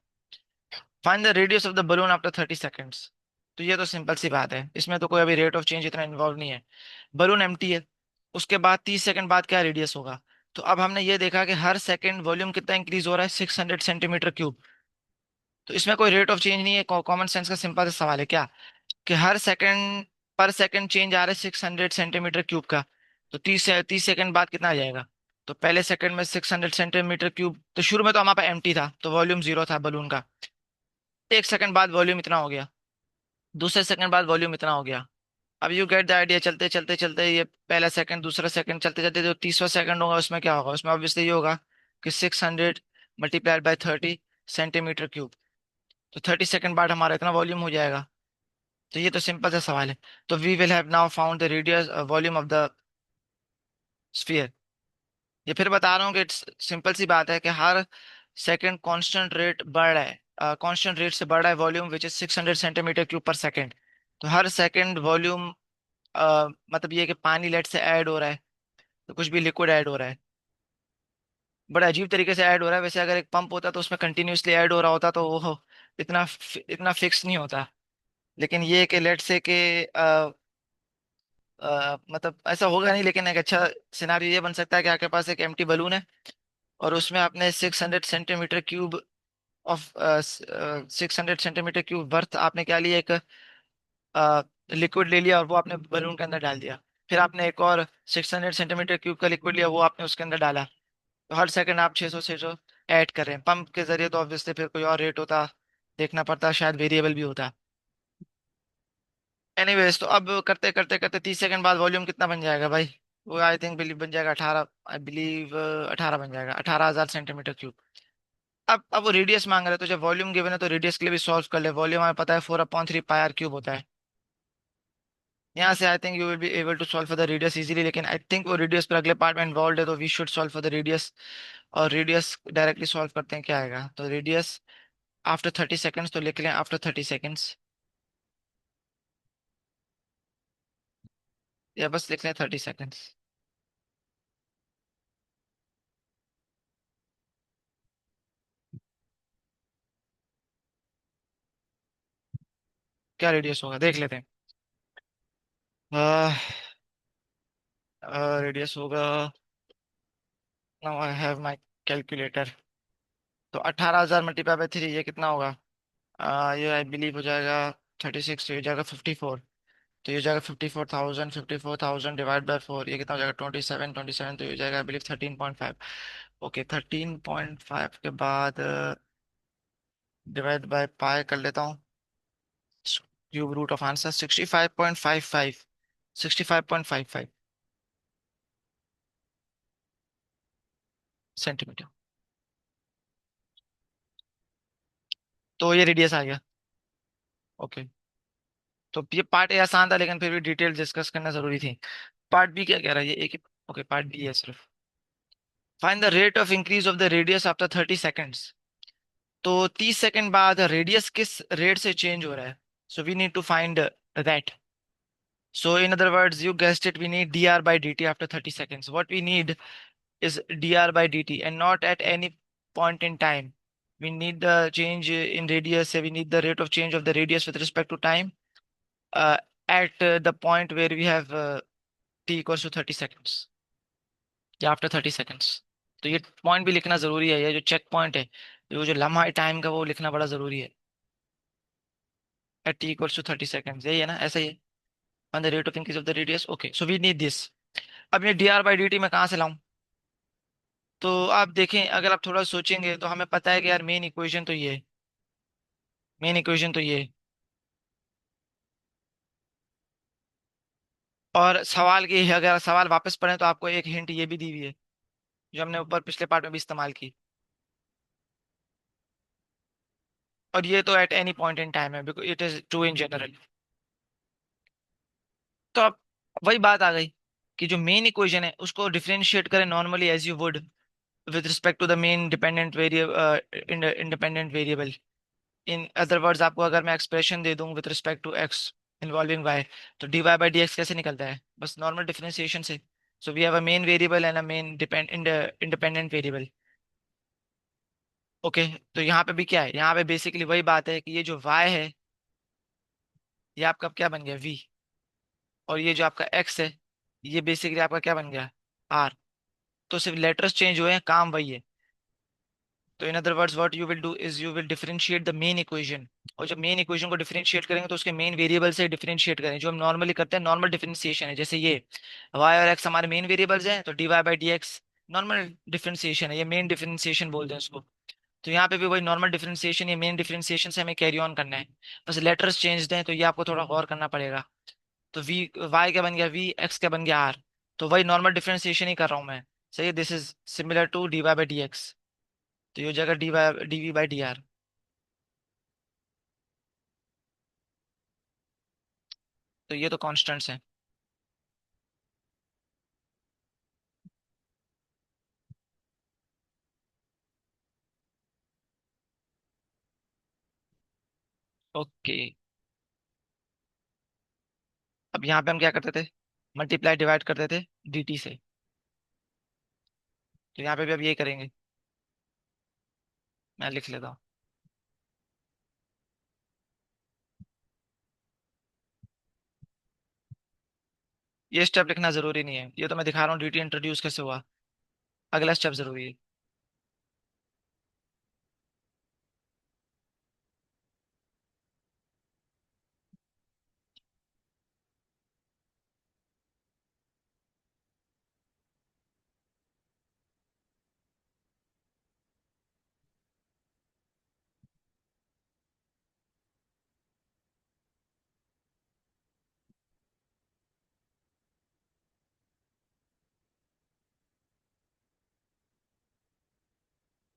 Find the radius of the balloon after 30 seconds. तो ये तो simple सी बात है, इसमें तो कोई अभी रेट ऑफ चेंज इतना इन्वॉल्व नहीं है. बलून एम्प्टी है, उसके बाद 30 सेकंड बाद क्या रेडियस होगा. तो अब हमने ये देखा कि हर सेकंड वॉल्यूम कितना इंक्रीज हो रहा है, 600 सेंटीमीटर क्यूब. तो इसमें कोई रेट ऑफ चेंज नहीं है, कॉमन सेंस का सिंपल सा सवाल है क्या, कि हर सेकंड पर सेकंड चेंज आ रहा है 600 सेंटीमीटर क्यूब का. तो 30 सेकंड बाद कितना आ जाएगा. तो पहले सेकंड में 600 सेंटीमीटर क्यूब, तो शुरू में तो हमारे पास एम्प्टी था तो वॉल्यूम जीरो था बलून का. एक सेकंड बाद वॉल्यूम इतना हो गया, दूसरे सेकंड बाद वॉल्यूम इतना हो गया. अब यू गेट द आइडिया. चलते चलते चलते ये पहला सेकंड दूसरा सेकंड चलते चलते जो तीसरा सेकंड होगा उसमें क्या होगा, उसमें ऑब्वियसली ये होगा कि 600 × 30 सेंटीमीटर क्यूब. तो 30 सेकंड बाद हमारा इतना वॉल्यूम हो जाएगा. तो ये तो सिंपल सा सवाल है. तो we will have now found the radius volume of the sphere. ये फिर बता रहा हूँ कि सिंपल सी बात है कि हर सेकंड कांस्टेंट रेट बढ़ रहा है, कांस्टेंट रेट से बढ़ रहा है volume which is 600 centimetre cube per second. तो हर सेकंड वॉल्यूम, मतलब ये कि पानी लेट से ऐड हो रहा है, तो कुछ भी लिक्विड ऐड हो रहा है, बड़ा अजीब तरीके से ऐड हो रहा है. वैसे अगर एक पंप होता तो उसमें कंटिन्यूसली ऐड हो रहा होता तो वो इतना इतना फिक्स नहीं होता. लेकिन ये कि लेट से कि मतलब ऐसा होगा नहीं, लेकिन एक अच्छा सिनारियो ये बन सकता है कि आपके पास एक एम्प्टी बलून है और उसमें आपने 600 centimetre cube of 600 centimetre cube worth आपने क्या लिया, एक लिक्विड ले लिया और वो आपने बलून के अंदर डाल दिया. फिर आपने एक और 600 सेंटीमीटर क्यूब का लिक्विड लिया, वो आपने उसके अंदर डाला. तो हर सेकंड आप 600 ऐड कर रहे हैं. पंप के जरिए तो ऑब्वियसली फिर कोई और रेट होता, देखना पड़ता, शायद वेरिएबल भी होता. एनीवेज, तो अब करते करते करते 30 सेकंड बाद वॉल्यूम कितना बन जाएगा भाई. वो आई थिंक बिलीव बन जाएगा 18, आई बिलीव 18 बन जाएगा, 18,000 सेंटीमीटर क्यूब. अब वो रेडियस मांग रहे हैं, तो जब वॉल्यूम गिवन है तो रेडियस के लिए भी सॉल्व कर ले. वॉल्यूम हमें पता है 4/3 पाई आर क्यूब होता है. यहाँ से I think you will be able to solve for the radius easily. लेकिन आई थिंक वो रेडियस पर अगले पार्ट में इन्वॉल्व है, तो we should solve for the radius. और रेडियस डायरेक्टली सॉल्व करते हैं, क्या आएगा. तो रेडियस आफ्टर 30 सेकेंड्स, तो लिख लें आफ्टर 30 सेकेंड्स, या बस लिख लें 30 सेकेंड्स. क्या रेडियस होगा देख लेते हैं. रेडियस होगा, now I have my calculator. तो 18,000 × 3 ये कितना होगा. ये आई बिलीव हो जाएगा 36, तो ये हो जाएगा 54. तो ये हो जाएगा 54,000. 54,000 डिवाइड बाय 4, ये कितना हो जाएगा 27. तो ये हो जाएगा आई बिलीव 13.5. ओके, 13.5 के बाद डिवाइड बाय पाई कर लेता हूँ. Cube root of answer 65.55. 65.55 centimetre. तो ये रेडियस आ गया. ओके, तो ये पार्ट ए आसान था, लेकिन फिर भी डिटेल डिस्कस करना जरूरी थी. पार्ट बी क्या कह रहा है ये एक ही. ओके, पार्ट बी है सिर्फ. Find the rate of increase of the radius after 30 seconds. तो 30 सेकंड बाद रेडियस किस रेट से चेंज हो रहा है. So we need to find that. So in other words, you guessed it, we need dr by dt after 30 seconds. What we need is dr by dt, and not at any point in time. We need the change in radius, we need the rate of change of the radius with respect to time uh, at the point where we have t equals to 30 seconds या after 30 seconds. तो ये point भी लिखना जरूरी है, ये जो check point है, जो लम्हा है टाइम का, वो लिखना बड़ा जरूरी है. At t equals to 30 seconds, यही है ना, ऐसा ही है. On the rate of increase of the radius. Okay, so we need this. अब ये dr by dt मैं कहाँ से लाऊं. तो आप देखें, अगर आप थोड़ा सोचेंगे तो हमें पता है कि यार मेन इक्वेशन तो ये है. मेन इक्वेशन तो ये है. और सवाल की, अगर सवाल वापस पढ़ें तो आपको एक हिंट ये भी दी हुई है, जो हमने ऊपर पिछले पार्ट में भी इस्तेमाल की. और ये तो at any point in time है, because it is true in general. तो अब वही बात आ गई कि जो मेन इक्वेशन है उसको डिफरेंशिएट करें normally as you would with respect to the main dependent variable, independent variable. In other words, आपको अगर मैं एक्सप्रेशन दे दूं with respect to X, involving Y. तो D Y by D X कैसे निकलता है, बस नॉर्मल डिफरेंशिएशन से। So we have a main variable and a main independent variable. Okay. तो यहाँ पे भी क्या है, यहाँ पे बेसिकली वही बात है कि ये जो y है, ये आपका क्या बन गया v, और ये जो आपका x है, ये बेसिकली आपका क्या बन गया r। तो सिर्फ लेटर्स चेंज हुए हैं, काम वही है। तो इन other words what you will do is you will differentiate the main equation. और जब मेन इक्वेशन को डिफरेंशिएट करेंगे तो उसके मेन वेरिएबल से डिफरेंशिएट करें, जो हम नॉर्मली करते हैं, नॉर्मल डिफरेंशिएशन है। जैसे ये y और x हमारे मेन वेरिएबल्स हैं, तो D Y by D x normal differentiation है, ये मेन डिफरेंशिएशन बोलते हैं उसको। तो यहाँ पे भी वही नॉर्मल डिफरेंशिएशन या मेन डिफरेंशिएशन से हमें कैरी ऑन करना है। बस लेटर्स चेंज हैं, तो ये आपको थोड़ा गौर करना पड़ेगा। तो वी वाई क्या बन गया v, एक्स क्या बन गया आर। तो वही नॉर्मल डिफरेंशिएशन ही कर रहा हूँ मैं। सही, this is similar to d Y by D x. तो ये हो जाएगा d v by D r. तो ये तो कॉन्स्टेंट्स हैं। ओके। अब यहाँ पे हम क्या करते थे, मल्टीप्लाई डिवाइड करते थे dt से। तो यहाँ पे भी अब यही करेंगे, मैं लिख लेता हूँ। ये स्टेप लिखना जरूरी नहीं है, ये तो मैं दिखा रहा हूँ dt इंट्रोड्यूस कैसे हुआ। अगला स्टेप जरूरी है।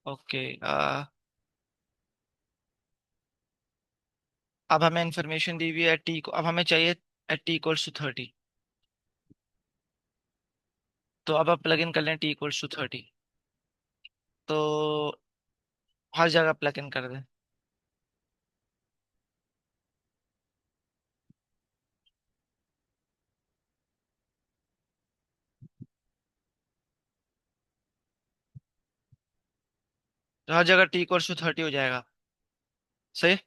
ओके। अब हमें इंफॉर्मेशन दी हुई है टी को, अब हमें चाहिए एट टी इक्वल्स टू 30। तो अब प्लग इन कर लें टी इक्वल्स टू 30। तो हर जगह प्लग इन कर दें। तो हर जगह टी इक्वल्स टू 30 हो जाएगा। सही।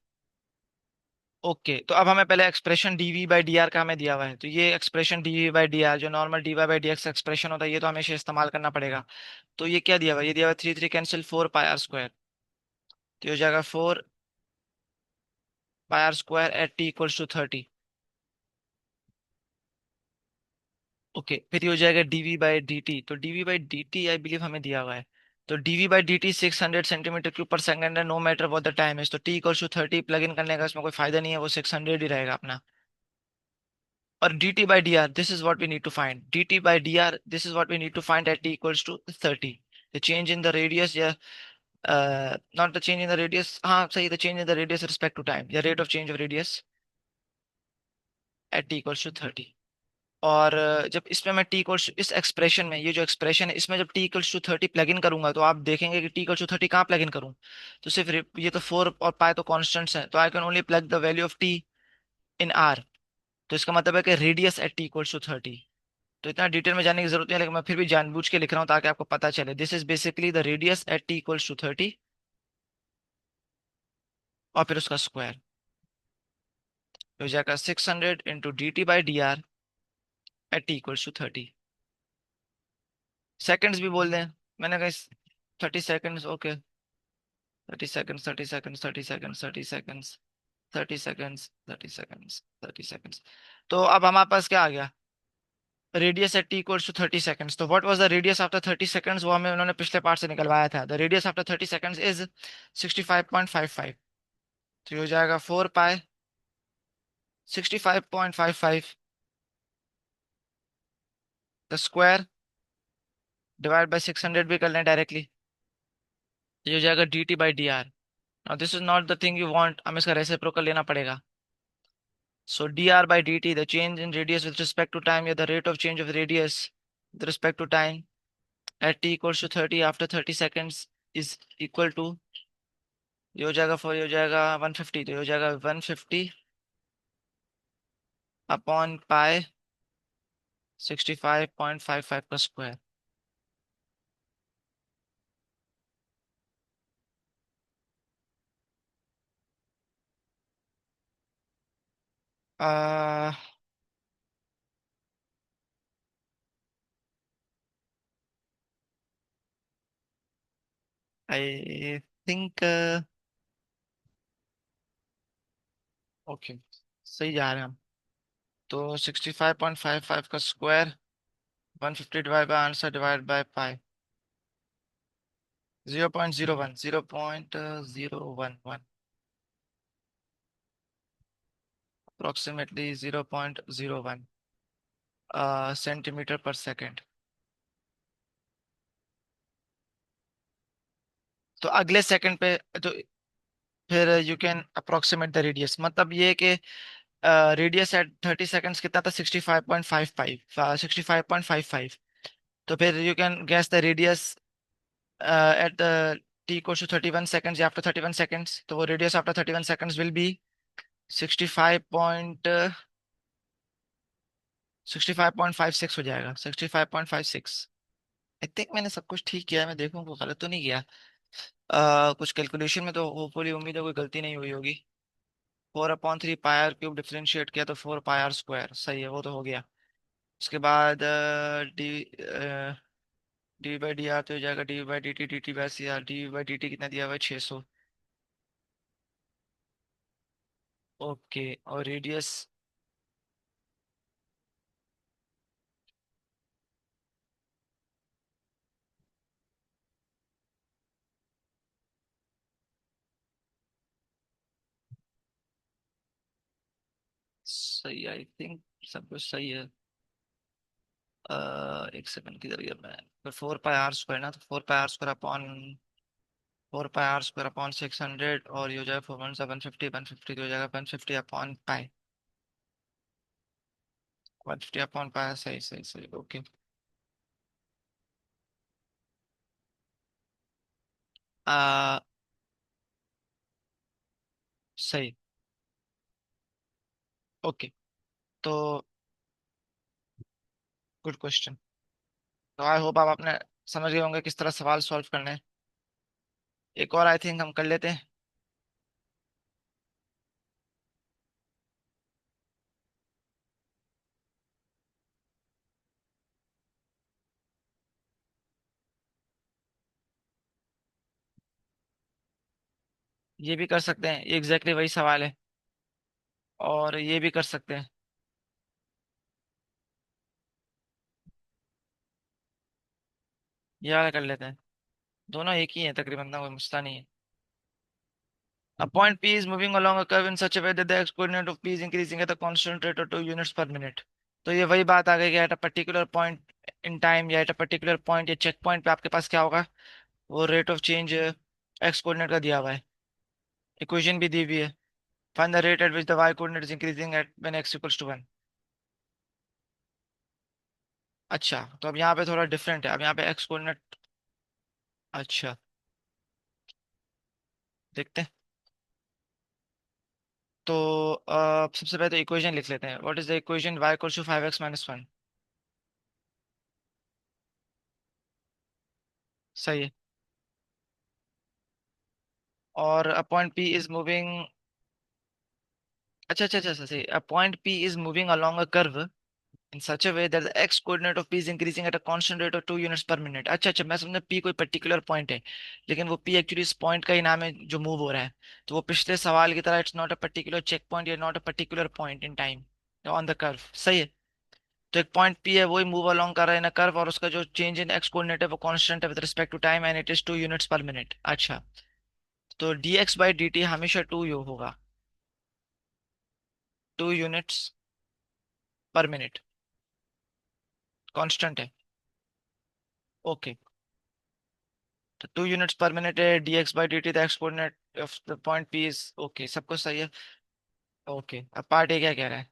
ओके। तो अब हमें पहले expression dv by D R का हमें दिया हुआ है, तो ये expression dv by D R जो normal dy by D X expression होता है, ये तो हमेशा इस्तेमाल करना पड़ेगा। तो ये क्या दिया हुआ है, ये दिया हुआ है 3 3 कैंसिल 4 पाई आर स्क्वायर। तो ये हो जाएगा 4 pi R square at T equals to 30। Okay. फिर ये हो जाएगा dv बाई डी टी। तो dv by D T I believe हमें दिया हुआ है। तो dv by D T 600 centimetre cube per second है, no matter what the time is. तो t equals to 30 plug in करने का इसमें कोई फायदा नहीं है, वो 600 ही रहेगा अपना। और dt by dr, this is what we need to find. dt by dr, this is what we need to find at t equals to 30. The change in the radius, yeah, not the change in the radius, हाँ सही, the change in the radius respect to time, the rate of change of radius at t equals to 30। और जब इसमें मैं t equals इस expression में, ये जो एक्सप्रेशन है इसमें जब t equals to 30 plug in करूंगा, तो आप देखेंगे कि t इक्वल्स टू 30 कहाँ प्लग इन करूँ। तो सिर्फ ये तो 4 और पाई तो कॉन्स्टेंट्स हैं, तो I can only plug the value of t in r। तो इसका मतलब है कि radius at t equals to 30। तो इतना डिटेल में जाने की जरूरत नहीं है, लेकिन मैं फिर भी जानबूझ के लिख रहा हूँ ताकि आपको पता चले। This is basically the radius at T equals to 30, और फिर उसका स्क्वायर हो जाएगा 600 into D T by D r at T equals to 30। Seconds भी बोल दें, मैंने कहा 30 seconds. Okay. 30 seconds, 30 seconds, 30 seconds, 30 seconds, 30 seconds, 30 seconds, 30 seconds. तो अब हमारे पास क्या आ गया, radius at T equals to 30 seconds. तो what was the radius after 30 seconds, वो हमें उन्होंने पिछले पार्ट से निकलवाया था। The radius after 30 seconds is 65.55। तो ये हो जाएगा 4 pi 65.55 the square divide by 600 भी कर लें डायरेक्टली। ये हो जाएगा D T by D R. Now this is not the thing you want, हमें इसका रेसिप्रोकल लेना पड़ेगा। So D R by D T, the change in radius with respect to time, या the rate of change of radius with respect to time at T equals to 30 after 30 seconds is equal to, ये हो जाएगा 4, ये हो जाएगा 150। तो ये हो जाएगा 150 अपॉन पाई 65.55 का स्क्वायर। आई थिंक ओके, सही जा रहे हैं हम। तो 65.55 का square 150 divide by answer divide by pi. 0.01, 0.011, approximately 0.01 centimetre पर सेकेंड। तो अगले सेकंड पे तो फिर you can approximate the radius, मतलब ये कि रेडियस एट 30 सेकेंड्स कितना था? 65.55, 65.55। तो फिर you can gas the radius at the t equals to 31 seconds या after 31 seconds, तो वो radius after 31 seconds will be 65 point 65.56 हो जाएगा, 65.56। आई थिंक मैंने सब कुछ ठीक किया है, मैं देखूँ कोई गलत तो नहीं किया। कुछ कैलकुलेशन में तो होपफुली उम्मीद है कोई गलती नहीं हुई होगी। 4/3 पाई आर क्यूब डिफरेंशिएट किया तो 4 पाई आर स्क्वायर, सही है, वो तो हो गया। उसके बाद d d by D r तो हो जाएगा d by D T, D T by c r. D by D t कितना दिया हुआ है? 600। ओके, और रेडियस। सही, आई थिंक सब कुछ सही है। एक सेकंड, किधर गया मैं? फिर 4 पाई आर स्क्वायर ना, तो 4 पाई आर स्क्वायर अपॉन 600, और ये हो जाएगा 4 150, 150 तो हो जाएगा 150 अपॉन पाई। 150 अपॉन पाई, सही सही सही, ओके। आ सही, ओके। तो गुड क्वेश्चन। तो आई होप आप अपने समझ गए होंगे किस तरह सवाल सॉल्व करने हैं। एक और आई थिंक हम कर लेते हैं। ये भी कर सकते हैं, ये एग्जैक्टली वही सवाल है। और ये भी कर सकते हैं। ये वाला कर लेते हैं। दोनों एक ही है तकरीबन ना, कोई मसला नहीं है। A point P is moving along a curve in such a way that the x coordinate of P is increasing at a constant rate of 2 units per minute। तो ये वही बात आ गई कि at a particular point in time या at a particular point या check point पे आपके पास क्या होगा? वो rate of change x coordinate का दिया हुआ है। इक्वेशन भी दी हुई है। Find the rate at which the Y coordinate is increasing at when x equals to 1। अच्छा, तो अब यहाँ पे थोड़ा डिफरेंट है, अब यहाँ पे एक्स कोऑर्डिनेट। अच्छा, देखते हैं। तो सबसे पहले तो इक्वेशन लिख लेते हैं। What is the equation? y equals to 5x - 1। सही है। और a point p is moving. अच्छा अच्छा अच्छा अच्छा, सही। A point p is moving along a curve in such a way that the x coordinate of p is increasing at a constant rate of 2 units per minute. अच्छा अच्छा, मैं समझा p कोई पर्टिकुलर पॉइंट है, लेकिन वो p actually इस point का ही नाम है जो मूव हो रहा है। तो वो पिछले सवाल की तरह it's not a particular check point या not a particular point in time on the curve, सही है। तो एक पॉइंट पी है, वही मूव अलोंग कर रहा है इन कर्व, और उसका जो चेंज इन एक्स कोऑर्डिनेट है वो कांस्टेंट है with respect to time and it is 2 units per minute. अच्छा, तो d x by D t हमेशा 2 यू होगा, 2 यूनिट्स पर मिनट, कांस्टेंट है। ओके, तो 2 यूनिट्स पर मिनट है d x by D T, the x coordinate of the point P is. Okay, सब कुछ सही है। ओके, अब पार्ट ए क्या कह रहा है?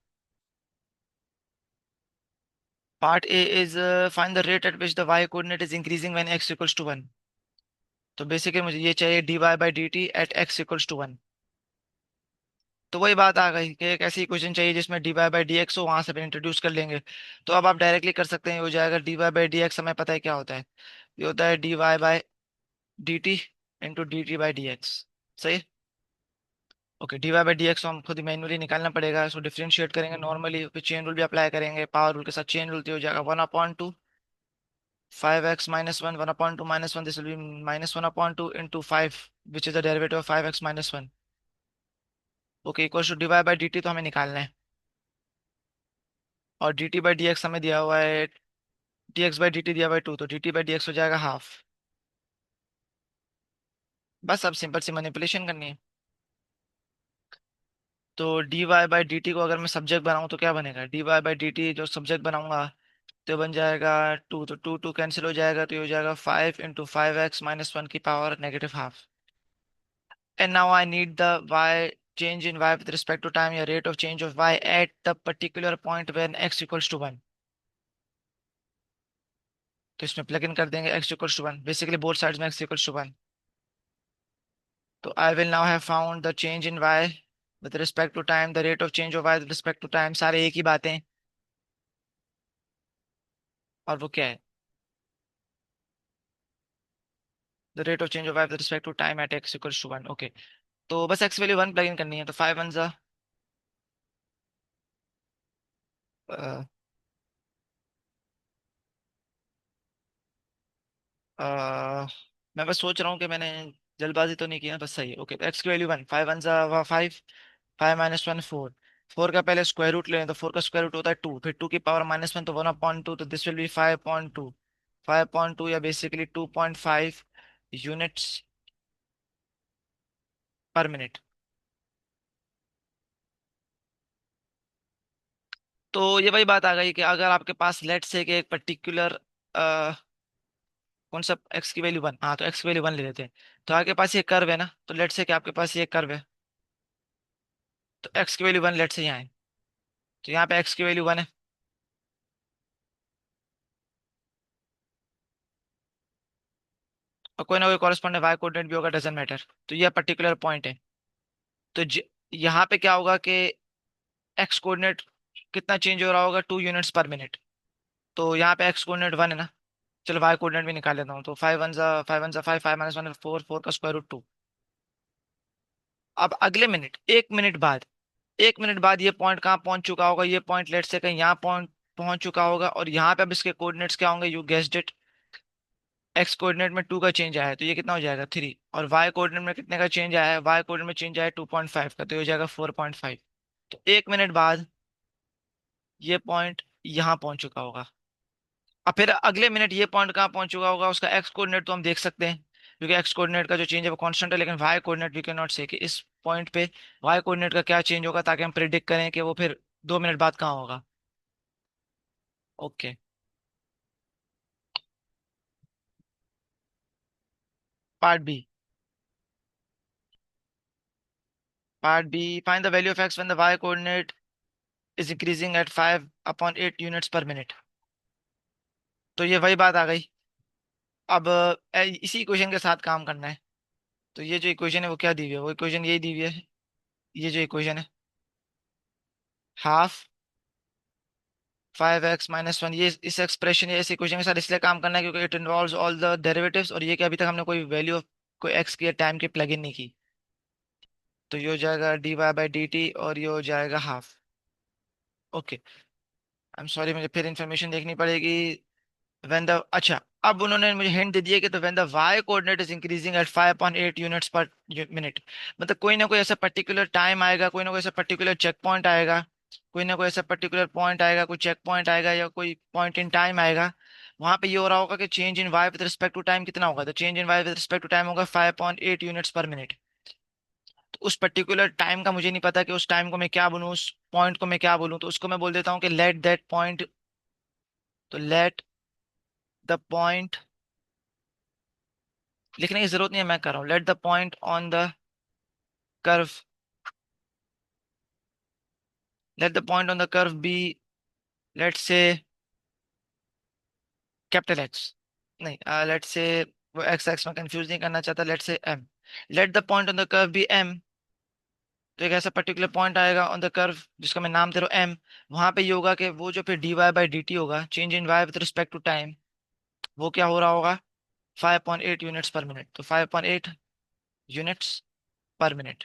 Part a is find the rate at which the Y coordinate is increasing when x equals to 1। तो बेसिकली मुझे ये चाहिए d Y by D t at x equals to 1। तो वही बात आ गई कि एक ऐसी इक्वेशन चाहिए जिसमें d Y by D x हो, वहां से फिर इंट्रोड्यूस कर लेंगे। तो अब आप डायरेक्टली कर सकते हैं, ये हो जाएगा D Y by D x, हमें पता है क्या होता है। ये होता है D Y by D T into D T by D X. सही। Okay, D Y by D X को हम खुद मैन्युअली निकालना पड़ेगा, इसको डिफरेंशिएट करेंगे नॉर्मली, फिर चेन रूल भी अप्लाई करेंगे, पावर रूल के साथ चेन रूल, तो हो जाएगा 1/2 5x minus 1, 1/2 minus 1, this will be -1/2 into 5, which is the derivative of 5x minus 1। Okay, equal to d Y by D T तो हमें निकालना है, और d T by D x हमें दिया हुआ है, d x by D t दिया हुआ है 2, तो d T by D x हो जाएगा हाफ। बस अब सिंपल सी मैनिपुलेशन करनी है। तो D Y by D t को अगर मैं सब्जेक्ट बनाऊं तो क्या बनेगा, d Y by D t जो सब्जेक्ट बनाऊंगा तो बन जाएगा 2, तो 2 2 कैंसिल हो जाएगा, तो ये हो जाएगा 5 × 5x - 1 की power -½ And now I need the y change in y with respect to time, या rate of change of y at the particular point when x equals to 1। तो इसमें प्लग इन कर देंगे x equals to 1, basically both sides में x equals to 1। तो I will now have found the change in y with respect to time, the rate of change of y with respect to time, सारे एक ही बातें। और वो क्या है, the rate of change of y with respect to time at x equals to 1। Okay, तो बस x value 1 plug in करनी है, तो 5 1 जा मैं बस सोच रहा हूँ कि मैंने जल्दबाजी तो नहीं की ना, बस सही है। ओके, तो एक्स की वैल्यू 1, 5 1 जा 5, 5 - 1 4, 4 का पहले स्क्वायर रूट लें, तो 4 का स्क्वायर रूट होता है 2, फिर 2 की पावर -1 तो 1/2, तो दिस विल बी 5.2, 5.2 या बेसिकली 2.5 यूनिट्स पर मिनट। तो ये वही बात आ गई कि अगर आपके पास लेट से कि एक पर्टिकुलर कौन सा एक्स की वैल्यू 1, हाँ तो एक्स की वैल्यू 1 ले लेते हैं, तो आपके पास ये कर्व है ना, तो लेट से कि आपके पास ये कर्व है, तो एक्स की वैल्यू 1 लेट से यहाँ है, तो यहाँ पे एक्स की वैल्यू 1 है, और कोई ना कोई कॉरेस्पॉन्डिंग वाई कोऑर्डिनेट भी होगा, डजेंट मैटर। तो ये पर्टिकुलर पॉइंट है। तो यहाँ पे क्या होगा कि एक्स कोऑर्डिनेट कितना चेंज हो रहा होगा, 2 यूनिट्स पर मिनट। तो यहाँ पे एक्स कोऑर्डिनेट 1 है ना, चलो वाई कोऑर्डिनेट भी निकाल लेता हूँ, तो 5 1 जा 5, 5 - 1 4, 4 का स्क्वायर रूट 2। अब अगले मिनट, 1 मिनट बाद, 1 मिनट बाद ये पॉइंट कहाँ पहुंच चुका होगा, ये पॉइंट लेट से कहीं यहाँ पॉइंट पहुंच चुका होगा, और यहाँ पे अब इसके कोऑर्डिनेट्स क्या होंगे, you guessed it, x coordinate में 2 का चेंज आया है, तो ये कितना हो जाएगा 3, और वाई कोऑर्डिनेट में कितने का चेंज आया है, वाई कोऑर्डिनेट में चेंज आया है 2.5 का, तो ये हो जाएगा 4.5। तो 1 मिनट बाद ये पॉइंट यहाँ पहुंच चुका होगा। अब फिर अगले मिनट ये पॉइंट कहाँ पहुंच चुका होगा, उसका एक्स कोऑर्डिनेट तो हम देख सकते हैं, क्योंकि एक्स कोऑर्डिनेट का जो चेंज है वो कांस्टेंट है, लेकिन y coordinate we can not say कि इस पॉइंट पे वाई कोऑर्डिनेट का क्या चेंज होगा, ताकि हम प्रिडिक्ट करें कि वो फिर 2 मिनट बाद कहाँ होगा। Okay, part b. Part b, find the value of x when the Y coordinate is increasing at 5/8 units per minute. तो ये वही बात आ गई। अब इसी इक्वेशन के साथ काम करना है। तो ये जो इक्वेशन है वो क्या दी हुई है, वो इक्वेशन यही दी हुई है, ये जो इक्वेशन है, हाफ 5x - 1, ये इस एक्सप्रेशन या इस इक्वेशन के साथ इसलिए काम करना है क्योंकि it involves all the derivatives, और ये कि अभी तक हमने कोई वैल्यू कोई एक्स की या टाइम की प्लग इन नहीं की। तो ये हो जाएगा D Y by D t, और ये हो जाएगा half. Okay, I am sorry, मुझे फिर इन्फॉर्मेशन देखनी पड़ेगी। व्हेन द, अच्छा, अब उन्होंने मुझे हिंट दे दिया कि तो when the Y coordinate is increasing at 5.8 units per minute, मतलब कोई ना कोई ऐसा पर्टिकुलर टाइम आएगा, कोई ना कोई ऐसा पर्टिकुलर चेक पॉइंट आएगा, कोई ना कोई ऐसा पर्टिकुलर पॉइंट आएगा, कोई चेक पॉइंट आएगा या कोई पॉइंट इन टाइम आएगा, वहां पे ये हो रहा होगा कि change in Y with respect to time कितना होगा, तो change in Y with respect to time होगा 5.8 यूनिट्स पर मिनट। तो उस पर्टिकुलर टाइम का मुझे नहीं पता कि उस टाइम को मैं क्या बोलूँ, उस पॉइंट को मैं क्या बोलूँ, तो उसको मैं बोल देता हूँ कि लेट दैट पॉइंट, तो लेट द पॉइंट, लिखने की जरूरत नहीं है, मैं कर रहा हूँ, let the point on the curve, let the point on the curve b, let say capital x, नहीं लेट से, वो एक्स एक्स में कंफ्यूज नहीं करना चाहता, let say m, let the point on the curve b m, तो एक ऐसा particular point आएगा ऑन द कर्व जिसका मैं नाम दे रहा हूँ एम। वहां पे ये होगा कि वो जो फिर D Y by D T होगा, change in Y with respect to time, वो क्या हो रहा होगा, 5.8 यूनिट्स पर मिनट। तो 5.8 यूनिट्स पर मिनट।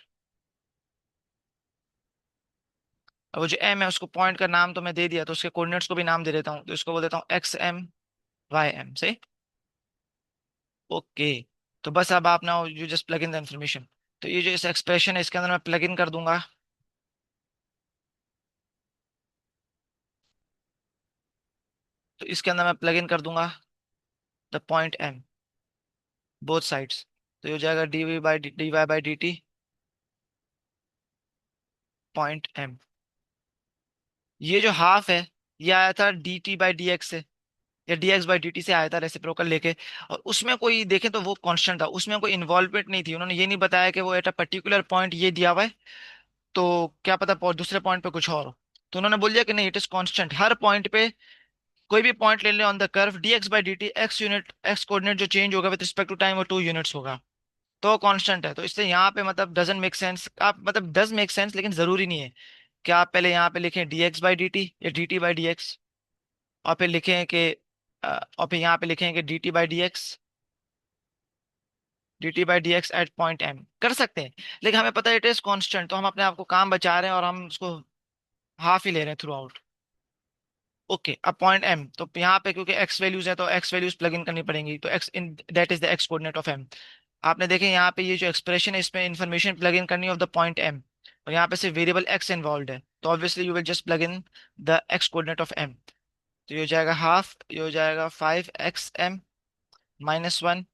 अब वो जो एम है उसको पॉइंट का नाम तो मैं दे दिया, तो उसके कोऑर्डिनेट्स को भी नाम दे देता हूँ, तो इसको बोल देता हूँ एक्स एम वाई एम से। ओके। तो बस अब आप ना you just plug in the information. तो ये जो इस एक्सप्रेशन है इसके अंदर मैं प्लग इन कर दूंगा। तो इसके अंदर मैं प्लग इन कर दूंगा the point m, both sides. तो ये हो जाएगा D Y by D t point m. ये जो हाफ है ये आया था d T by D x से, या d x by D t से आया था रेसिप्रोकल लेके। और उसमें कोई देखें तो वो कांस्टेंट था, उसमें कोई इन्वॉल्वमेंट नहीं थी। उन्होंने ये नहीं बताया कि वो एट अ पर्टिकुलर पॉइंट ये दिया हुआ है, तो क्या पता दूसरे पॉइंट पे कुछ और हो। तो उन्होंने बोल दिया कि नहीं, it is constant her point पे। कोई भी पॉइंट ले लें on the curve, D x by D T x unit, x coordinate जो चेंज होगा विद रिस्पेक्ट टू टाइम वो 2 यूनिट्स होगा। तो कांस्टेंट है, तो इससे यहाँ पे मतलब डजंट मेक सेंस। आप मतलब डज मेक सेंस लेकिन जरूरी नहीं है कि आप पहले यहाँ पे लिखें D x by D T या D T by D X, और फिर लिखें कि और फिर यहाँ पे लिखें कि d T by D x at point m कर सकते हैं। लेकिन हमें पता है इट इज कॉन्स्टेंट, तो हम अपने आप को काम बचा रहे हैं और हम उसको हाफ ही ले रहे हैं थ्रू आउट। ओके, अब पॉइंट एम, तो यहाँ पे क्योंकि एक्स वैल्यूज है तो एक्स वैल्यूज प्लग इन करनी पड़ेंगी, तो x in that is the x coordinate of m. आपने देखें यहाँ पे ये जो एक्सप्रेशन है इसमें इन्फॉर्मेशन प्लग इन करनी ऑफ द पॉइंट एम, और यहाँ पे सिर्फ वेरिएबल एक्स इन्वॉल्व है, तो obviously you will just plug in the x coordinate of m. तो ये हो जाएगा हाफ, ये हो जाएगा 5 XM minus one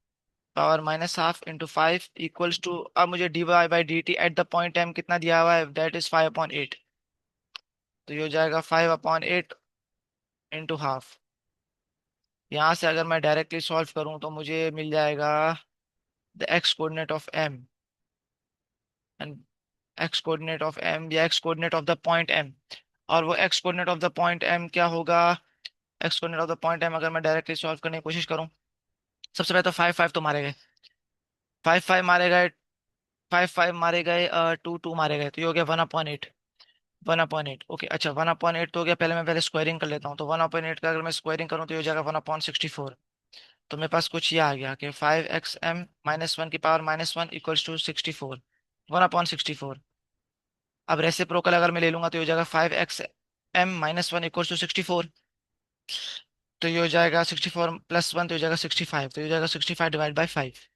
power minus half into 5 equals to, अब मुझे d Y by D t at the point m कितना दिया हुआ है, दैट इज 5/8। तो ये हो जाएगा 5/8 इंटू हाफ। यहाँ से अगर मैं डायरेक्टली सॉल्व करूँ तो मुझे मिल जाएगा the x coordinate of M and X coordinate of M या X coordinate of the point M. और वो X coordinate of the point M क्या होगा, X coordinate of the point M अगर मैं डायरेक्टली सॉल्व करने की कोशिश करूँ, सबसे पहले तो 5 5 तो मारे गए, 5 5 मारे गए, 5 5 मारे गए, 2 2 मारे गए, तो ये हो गया 1/8। 1/8 ओके। अच्छा 1/8 तो हो गया, पहले मैं पहले स्क्वायरिंग कर लेता हूँ। तो 1/8 का अगर मैं स्क्वायरिंग करूँ तो ये हो जाएगा 1/64। तो मेरे पास कुछ ये आ गया कि 5 XM माइनस वन की power minus one equals to 64, 1/64। अब रेसिप्रोकल अगर मैं ले लूंगा तो ये हो जाएगा 5 XM minus one equals to 64। तो ये हो जाएगा 64 प्लस वन, तो ये हो जाएगा 65। तो ये हो जाएगा 65 डिवाइड बाई 5।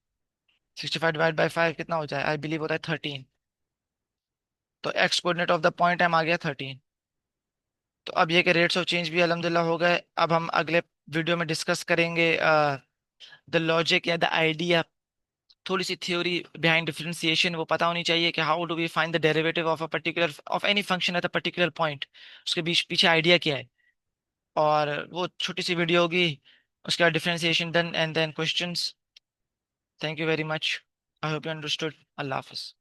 65 डिवाइड बाई 5 कितना हो जाए, आई बिलीव होता है 13। तो x coordinate of the point M आ गया 13। तो अब ये कि रेट्स ऑफ चेंज भी अल्हम्दुलिल्लाह हो गए। अब हम अगले वीडियो में डिस्कस करेंगे द लॉजिक या द आइडिया, थोड़ी सी थ्योरी बिहाइंड डिफरेंशिएशन वो पता होनी चाहिए कि how do we find the derivative of a particular of any function at a particular point, उसके बीच पीछे आइडिया क्या है। और वो छोटी सी वीडियो होगी, उसके बाद differentiation done and then questions. Thank you very much, I hope you understood. अल्लाह हाफिज।